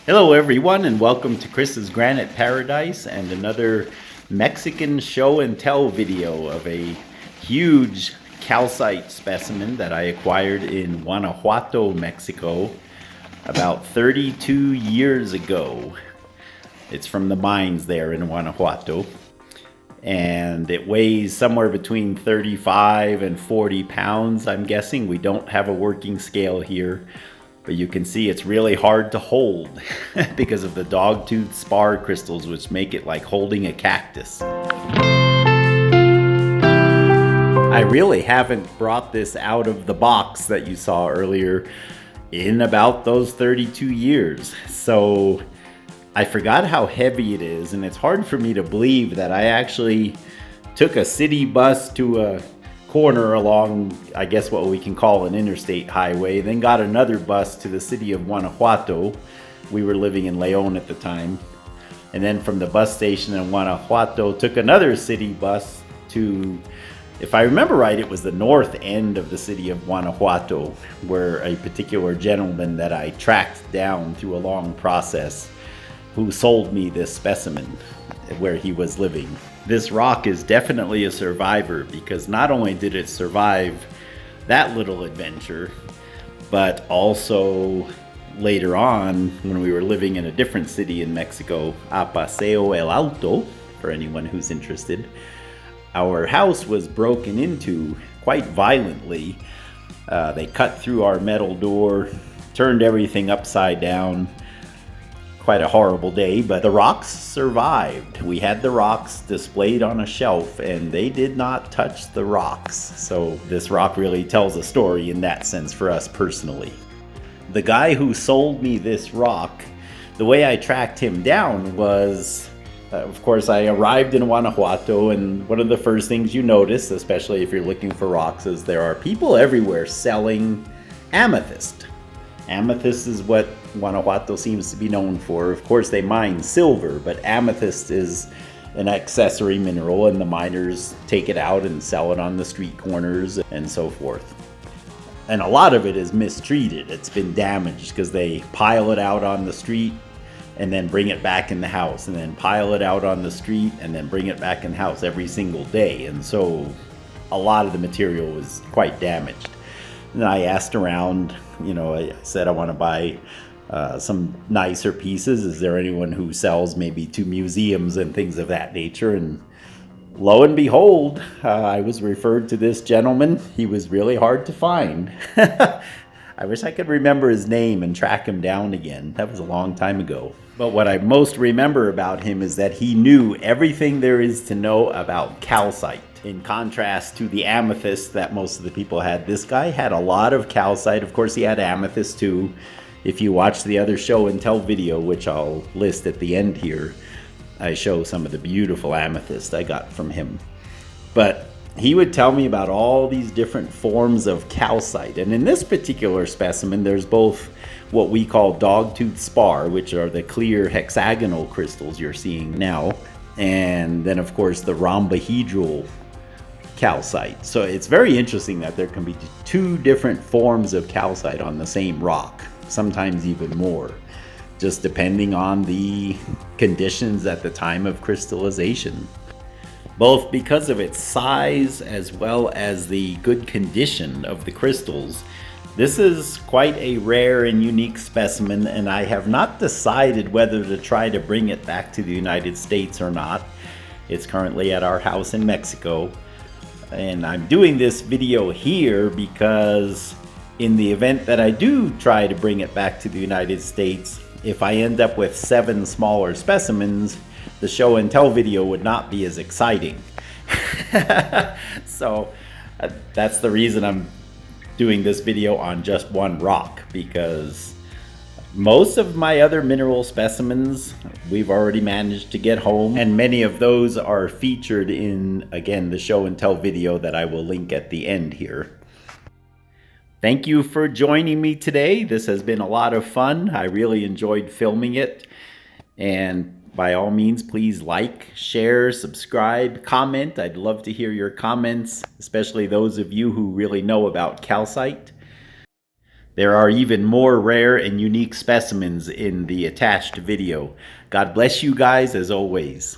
Hello everyone, and welcome to Chris's Granite Paradise and another Mexican show and tell video of a huge calcite specimen that I acquired in Guanajuato, Mexico about 32 years ago. It's from the mines there in Guanajuato, and it weighs somewhere between 35 and 40 pounds, I'm guessing. We don't have a working scale here, but you can see it's really hard to hold because of the dogtooth spar crystals, which make it like holding a cactus. I really haven't brought this out of the box that you saw earlier in about those 32 years. So I forgot how heavy it is, and it's hard for me to believe that I actually took a city bus to a corner along, I guess what we can call an interstate highway, then got another bus to the city of Guanajuato. We were living in León at the time. And then from the bus station in Guanajuato, took another city bus to, if I remember right, it was the north end of the city of Guanajuato, where a particular gentleman that I tracked down through a long process who sold me this specimen where he was living. This rock is definitely a survivor because not only did it survive that little adventure, but also later on when we were living in a different city in Mexico, Paseo el Alto, for anyone who's interested, our house was broken into quite violently. They cut through our metal door, turned everything upside down. Quite a horrible day, but the rocks survived. We had the rocks displayed on a shelf and they did not touch the rocks. So this rock really tells a story in that sense for us personally. The guy who sold me this rock, the way I tracked him down was, of course, I arrived in Guanajuato, and one of the first things you notice, especially if you're looking for rocks, is there are people everywhere selling amethyst. Amethyst is what Guanajuato seems to be known for. Of course, they mine silver, but amethyst is an accessory mineral, and the miners take it out and sell it on the street corners and so forth. And a lot of it is mistreated. It's been damaged because they pile it out on the street and then bring it back in the house, and then pile it out on the street and then bring it back in the house every single day. And so a lot of the material was quite damaged. And I asked around, I said I want to buy some nicer pieces. Is there anyone who sells maybe to museums and things of that nature? And lo and behold, I was referred to this gentleman. He was really hard to find. I wish I could remember his name and track him down again. That was a long time ago. But what I most remember about him is that he knew everything there is to know about calcite. In contrast to the amethyst that most of the people had, this guy had a lot of calcite. Of course, he had amethyst too. If you watch the other show and tell video, which I'll list at the end here, I show some of the beautiful amethyst I got from him. But he would tell me about all these different forms of calcite. And in this particular specimen, there's both what we call dogtooth spar, which are the clear hexagonal crystals you're seeing now, and then of course the rhombohedral calcite. So it's very interesting that there can be two different forms of calcite on the same rock, sometimes even more, just depending on the conditions at the time of crystallization. Both because of its size as well as the good condition of the crystals, this is quite a rare and unique specimen, and I have not decided whether to try to bring it back to the United States or not. It's currently at our house in Mexico. And I'm doing this video here because in the event that I do try to bring it back to the United States, if I end up with 7 smaller specimens, the show and tell video would not be as exciting. So that's the reason I'm doing this video on just one rock, because most of my other mineral specimens we've already managed to get home, and many of those are featured in, again, the show and tell video that I will link at the end here. Thank you for joining me today. This has been a lot of fun. I really enjoyed filming it. And by all means, please like, share, subscribe, comment. I'd love to hear your comments, especially those of you who really know about calcite. There are even more rare and unique specimens in the attached video. God bless you guys as always.